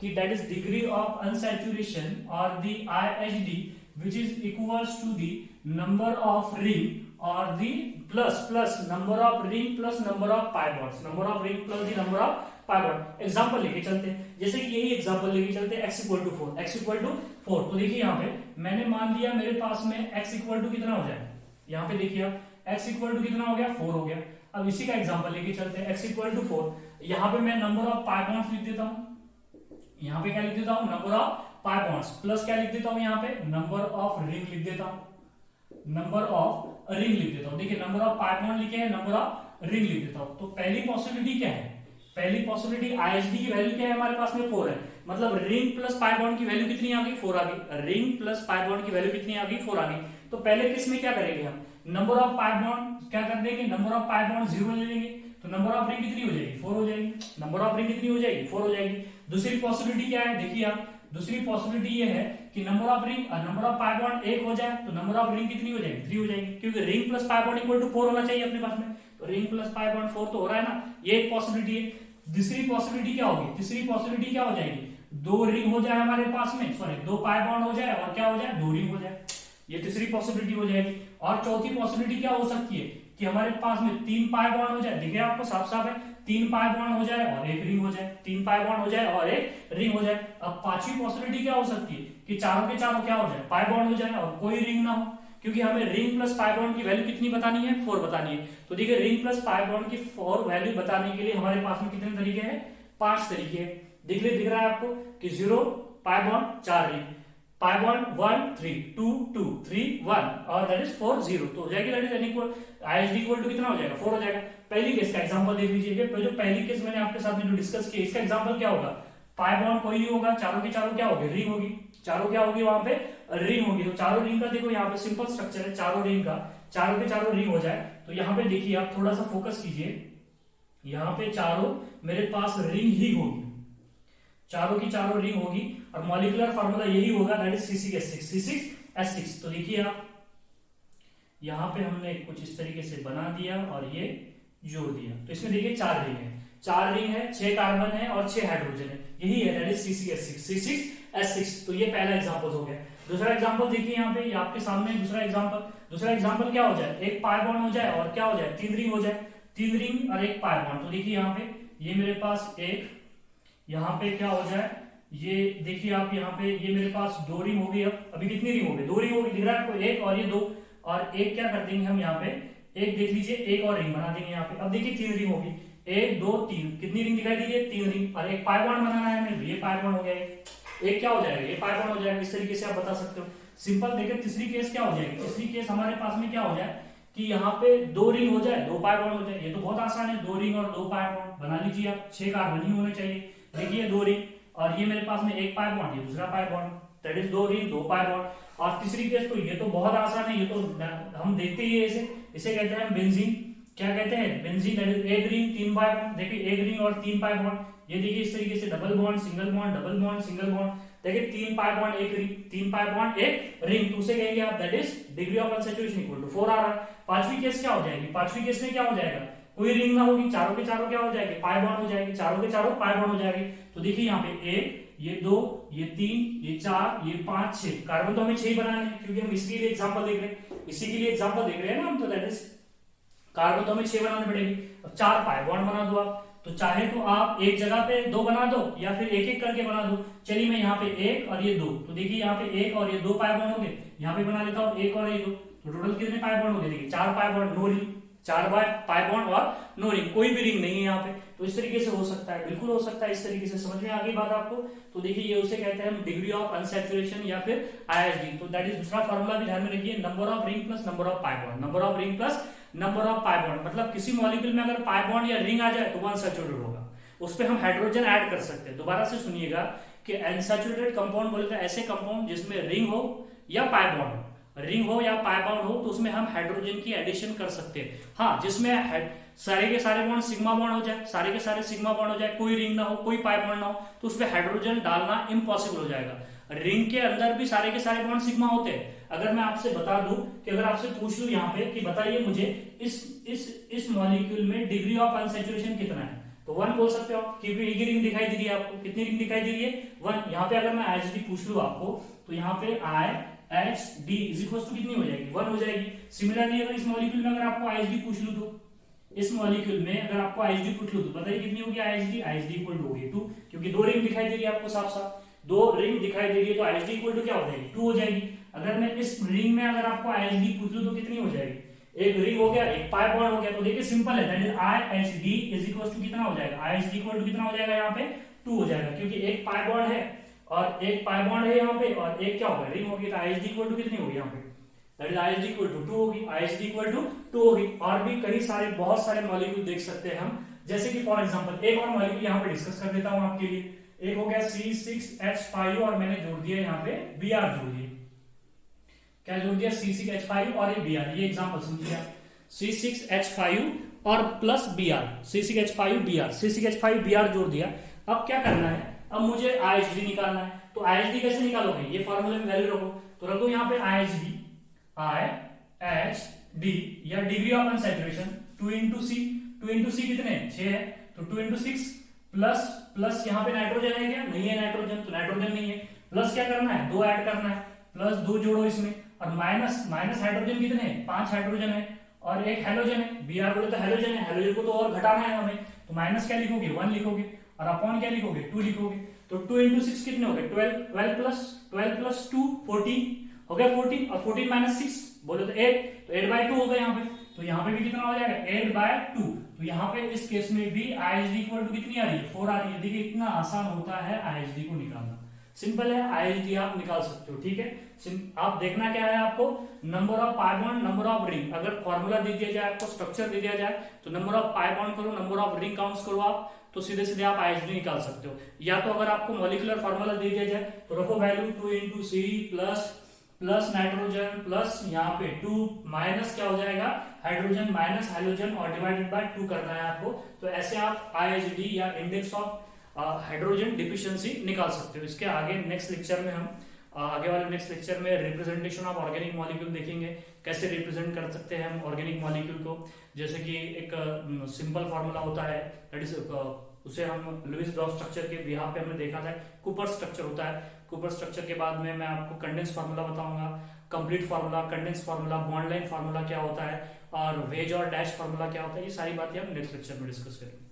कि that is degree of unsaturation और दी IHD which is equals to the number of ring or the plus number of ring plus number of pi bonds, number of ring plus the number of pi bond। Example लेके चलते हैं, जैसे कि यही example लेके चलते हैं, x equal to 4। तो देखिए यहाँ पे मैंने मान लिया मेरे पास में x इक्वल टू कितना हो जाए, यहाँ पे देखिए आप x इक्वल टू कितना हो गया 4 हो गया। अब इसी का एग्जांपल लेके चलते हैं, x इक्वल टू 4, यहाँ पे मैं नंबर ऑफ पाई बॉन्ड्स लिख देता हूँ, यहाँ पे क्या लिख देता हूँ number of pi bonds, plus क्या लिख देता हूँ यहाँ पे नंबर ऑफ रिंग लिख देता हूँ, नंबर ऑफ रिंग लिख देता हूँ। देखिए नंबर ऑफ पाई बॉन्ड लिखे हैं, नंबर ऑफ रिंग लिख देता हूँ। तो पहली पॉसिबिलिटी क्या है, पहली पॉसिबिलिटी IHD की वैल्यू क्या है, हमारे पास में 4 है, मतलब रिंग प्लस पाई बॉन्ड की वैल्यू कितनी आ गई 4 आ गई, रिंग प्लस पाई बॉन्ड की वैल्यू कितनी आ गई 4 आ गई। तो पहले किस में क्या करेंगे हम, नंबर ऑफ पाई बॉन्ड क्या कर देंगे, नंबर ऑफ पाई बॉन्ड 0 ले लेंगे, तो नंबर ऑफ रिंग कितनी हो जाएगी 4 हो जाएगी, नंबर ऑफ रिंग कितनी हो जाएगी 4 हो जाएगी। दूसरी पॉसिबिलिटी क्या है, देखिए आप, दूसरी पॉसिबिलिटी ये है कि number of ring number of pi bond 1 हो जाए, तो नंबर ऑफ रिंग कितनी हो जाएगी 3 हो जाएगी, क्योंकि ring plus pi bond equal to 4 होना चाहिए अपने पास में, तो रिंग प्लस पाई बॉन्ड 4 तो हो रहा है ना, ये एक पॉसिबिलिटी है। तीसरी पॉसिबिलिटी क्या होगी, तीसरी पॉसिबिलिटी क्या हो जाएगी, 2 रिंग हो जाए हमारे पास में, सॉरी 2 पाई बॉन्ड हो जाए और क्या हो जाए 2 रिंग हो जाए, ये तीसरी पॉसिबिलिटी हो जाएगी। और चौथी पॉसिबिलिटी क्या हो सकती है कि हमारे पास में 3 पाई बॉन्ड हो जाए, देखिए आपको साफ साफ है, 3 पाई बॉन्ड हो जाए और 1 रिंग हो जाए, 3 पाई बॉन्ड हो जाए और 1 रिंग हो जाए। अब पांचवी पॉसिबिलिटी क्या हो सकती है कि चारों के चारों क्या हो जाए पाई बॉन्ड हो जाए और कोई रिंग ना हो, क्योंकि हमें रिंग प्लस पाई बॉन्ड की वैल्यू कितनी बतानी है 4 बतानी है। तो देखिए रिंग प्लस पाई बॉन्ड की 4 वैल्यू बताने के लिए हमारे पास में कितने तरीके हैं, 5 तरीके हैं। दिख रहा है आपको कि 0 पाई बॉन्ड 4 रिंग, पाई बॉन्ड 1 3 2 2 3 1 और दैट इज 4 0, तो हो जाएगी that is unequal IHD equal to कितना हो जाएगा 4 हो जाएगा। पहली केस का एग्जांपल देख लीजिए, जो पहली केस मैंने आपके साथ में जो डिस्कस की, इसका एग्जांपल क्या होगा, पाई बॉन्ड कोई नहीं होगा, चारों के चारों क्या होगी रिंग होगी, चारों क्या होगी वहां पे रिंग होगी। तो चारों रिंग का देखो यहाँ पे सिंपल स्ट्रक्चर है, चारों रिंग का, चारों के चारों रिंग हो जाए, तो यहाँ पे देखिए आप थोड़ा सा फोकस कीजिए, यहाँ पे चारों मेरे पास रिंग ही होगी, चारों की चारों रिंग होगी और मॉलिक्यूलर फार्मूला यही होगा दैट इज C6H6। तो देखिए आप यहां पे हमने कुछ इस तरीके से बना दिया और ये जोड़ दिया, तो इसमें देखिए 4 रिंग है, 4 रिंग है, 6 कार्बन है और 6 हाइड्रोजन है, यही है दैट इज C6H6। तो ये पहला एग्जांपल हो गया। दूसरा एग्जांपल देखिए यहाँ पे, आपके सामने दूसरा एग्जांपल क्या हो जाए, एक पाई बॉन्ड हो जाए और क्या हो जाए 3 रिंग हो जाए, 3 रिंग और एक पाई बॉन्ड। तो देखिए यहाँ पे ये मेरे पास एक, यहाँ पे क्या हो जाए, ये देखिए आप यहाँ पे, ये मेरे पास 2 रिंग हो गई। अब अभी कितनी रिंग हो गई, 2 रिंग हो गई, दिख रहा है आपको, एक और ये 2, और एक क्या कर देंगे हम यहाँ पे, एक देख लीजिए, एक और रिंग बना देंगे यहाँ पे। अब देखिए 3 रिंग होगी, 1 2 3, कितनी रिंग दिखाई दीजिए, 3 रिंग, और एक पाई बॉन्ड बनाना है हमें, ये पाई बॉन्ड हो गया, एक क्या हो जाएगा, ये पाई बॉन्ड हो जाएगा। इस तरीके से आप बता सकते हो। सिंपल देखिए तीसरी केस क्या हो जाएगी, तीसरी केस हमारे पास में क्या हो जाए कि यहाँ पे 2 रिंग हो जाए, 2 पाई बॉन्ड हो जाए। ये तो बहुत आसान है, 2 रिंग और 2 पाई बॉन्ड बना लीजिए आप, 6 कार्बन ही होने चाहिए। देखिए 2 रिंग, और ये मेरे पास में एक पाई बॉन्ड, ये दूसरा pi bond, that is 2 ring 2 pi bond. और तीसरी केस तो ये तो बहुत आसान है, ये तो हम देखते ही है इसे कहते हैं बेंजीन। क्या कहते हैं, benzene, that is 1 ring 3 pi bond. देखिए 1 रिंग और 3 पाई बॉन्ड, ये देखिए इस तरीके से double bond single bond double bond single bond. देखिए 3 pi bond 1 ring, 3 pi bond 1 ring, तो उसे कहेंगे आप that is degree of unsaturation equal to 4 आ रहा है। पांचवी केस क्या हो जाएगी, पांचवी केस में क्या हो जाएगा, कोई रिंग ना होगी, चारों के चारों क्या हो जाएंगे, पाई बॉन्ड हो जाएगी, चारों के चारों पाई बॉन्ड हो जाएगी। तो देखिए यहाँ पे 1, ये 2, ये 3, ये 4, ये 5, 6 कार्बन तो हमें 6 बनाने हैं, क्योंकि हम इसके लिए एग्जांपल देख रहे हैं, इसी के लिए एग्जांपल देख रहे हैं ना हम, तो दैट इज कार्बन तो हमें 6 बनाने पड़ेगी। अब 4 पाई बॉन्ड बना दो आप, तो चाहे तो आप एक जगह पे 2 बना दो या फिर एक एक करके बना दो। चलिए मैं यहाँ पे 1 और ये 2, तो देखिए यहाँ पे 1 और ये 2 पाई बॉन्ड हो गए, यहाँ पे बना लेता हूँ 1 और ये 2, तो टोटल कितने पाई बॉन्ड हो गए, देखिए 4 pi bond, no ring, 4 pi bond और नो रिंग, कोई भी रिंग नहीं है यहाँ पे। तो इस तरीके से हो सकता है, बिल्कुल हो सकता है इस तरीके से। समझ में आ गई बात आपको। तो देखिए ये उसे कहते हैं हम डिग्री ऑफ अनसैचुरेशन या फिर आईएसडी। तो दैट इज दूसरा फॉर्मूला भी ध्यान में रखिए, number of ring plus number of pi bond, number of ring plus number of pi bond. मतलब किसी मॉलिक्यूल में अगर पाई बॉन्ड या रिंग आ जाए तो वो अनसैचुरेटेड होगा, उस पर हम हाइड्रोजन ऐड कर सकते हैं। दोबारा से सुनिएगा कि अनसैचुरेटेड कंपाउंड बोलते हैं ऐसे कंपाउंड जिसमें रिंग हो या पाई बॉन्ड हो, रिंग हो या पाई बॉन्ड हो, तो उसमें हम हाइड्रोजन की एडिशन कर सकते हैं। हाँ, जिसमें सारे के सारे बॉन्ड सिग्मा बॉन्ड हो जाए, सारे के सारे सिग्मा बॉन्ड हो जाए, कोई रिंग ना हो, कोई पाई बॉन्ड ना हो, तो उसमें हाइड्रोजन डालना इम्पॉसिबल हो जाएगा। रिंग के अंदर भी सारे के सारे बॉन्ड सिग्मा होते हैं। अगर मैं आपसे बता दूं कि अगर आपसे पूछ लूं यहाँ पे कि बताइए मुझे इस मॉलिक्यूल में डिग्री ऑफ अनसैचुरेशन कितना है, तो 1 बोल सकते हो, क्योंकि एक ही रिंग दिखाई दे रही है आपको। कितनी रिंग दिखाई दे रही है, 1। यहाँ पे अगर मैं आईएचडी पूछ लूं आपको, तो यहाँ पे IHD इज इक्वल टू कितनी हो जाएगी, 1 हो जाएगी। सिमिलरली अगर इस मॉलिक्यूल में अगर आपको आईएचडी पूछ लूं, तो इस मॉलिक्यूल में अगर आपको आईएचडी पूछ लूं, तो बताइए कितनी होगी आईएचडी इक्वल टू होगी 2, क्योंकि 2 रिंग दिखाई दे रही है आपको साफ साफ, 2 रिंग दिखाई दे रही है, तो आईएचडी इक्वल टू क्या हो जाएगी, 2 हो जाएगी। अगर मैं इस रिंग में अगर आपको आईएचडी पूछ लूं, तो कितनी हो जाएगी, एक रिंग हो गया, एक पाई बॉन्ड हो गया, तो देखिए सिंपल है, that is IHD is equal to कितना हो जाएगा, आईएचडी इक्वल टू कितना हो जाएगा, यहाँ पे 2 हो जाएगा, क्योंकि एक पाई बॉन्ड है और एक पाई बॉन्ड है यहाँ पे, और एक क्या होगा, रिंग होगी, तो आईएचडी इक्वल टू कितनी होगी यहाँ पे, that is IHD equal to 2 होगी, आईएचडी इक्वल टू 2 होगी। और भी कई सारे बहुत सारे मॉलिक्यूल देख सकते हैं हम, जैसे कि फॉर एग्जांपल एक और मॉलिक्यूल यहाँ पे डिस्कस कर देता हूँ आपके लिए। एक हो गया C6H5 और मैंने जोड़ दिया यहाँ पे Br जोड़ दिया, क्या जोड़ दिया, C6H5 और एक Br। ये एग्जांपल समझिए आप, C6H5 और plus Br, C6H5 Br, C6H5 Br जोड़ दिया। अब क्या करना है, अब मुझे आईएचडी निकालना है। तो आईएचडी कैसे निकालोगे, ये फॉर्मूले में वैल्यू रखो, तो रखो यहाँ पे आईएचडी, IHD या degree of unsaturation 2 into C, 2 into C कितने 6 है, तो 2 into 6 प्लस प्लस यहाँ पे नाइट्रोजन है क्या, नहीं है नाइट्रोजन, तो नाइट्रोजन नहीं है, प्लस क्या करना है, 2 ऐड करना है, प्लस 2 जोड़ो इसमें, और माइनस माइनस हाइड्रोजन कितने हैं, 5 हाइड्रोजन है और एक हेलोजन है, Br बोले तो हेलोजन है, हेलोजन को तो और घटाना है हमें, तो माइनस क्या लिखोगे, 1 लिखोगे, और अपॉन क्या लिखोगे, 2 लिखोगे। तो 2 into 6 कितने हो गए, 12 प्लस 2 14 हो गया, 14, और 14 माइनस 6 बोले तो 8, तो 8/2 हो गया यहाँ पे। तो यहाँ पे भी कितना हो जाएगा, 8/2। तो यहाँ पे इस केस में भी आईएचडी इक्वल टू कितनी आ रही है, 4 आ रही है। देखिए इतना आसान होता है आईएचडी को निकालना, सिंपल है, आईएचडी आप निकाल सकते हो, ठीक है। आप देखना क्या है आपको, number of pi bond, number of ring. अगर फॉर्मूला दे दिया जाए आपको, स्ट्रक्चर दे दिया जाए, तो नंबर ऑफ पाई बॉन्ड करो, नंबर ऑफ रिंग काउंट्स करो आप, तो सीधे सीधे आप आईएचडी निकाल सकते हो। या तो अगर आपको मॉलिक्यूलर फॉर्मूला दे दिया जाए, तो रखो value 2 into C plus nitrogen plus यहाँ पे 2 माइनस क्या हो जाएगा, हाइड्रोजन माइनस हाइड्रोजन, और डिवाइडेड बाय 2 करना है आपको। तो ऐसे आप आईएचडी या इंडेक्स ऑफ हाइड्रोजन डिफिशियंसी निकाल सकते हो। इसके आगे नेक्स्ट लेक्चर में हम आगे वाले नेक्स्ट लेक्चर में रिप्रेजेंटेशन ऑफ ऑर्गेनिक मॉलिक्यूल देखेंगे, कैसे रिप्रेजेंट कर सकते हैं हम ऑर्गेनिक मॉलिक्यूल को। जैसे कि एक सिंपल फार्मूला होता है, दैट इज उसे हम लुईस डॉट स्ट्रक्चर के बिहाफ पे हमने देखा था, कूपर स्ट्रक्चर होता है। कूपर स्ट्रक्चर के बाद में मैं आपको कंडेंस फार्मूला बताऊंगा, complete formula, condense formula, bond line formula क्या होता है, और वेज और डैश फार्मूला क्या होता है, ये सारी बातें हम नेक्स्ट लेक्चर में डिस्कस करेंगे।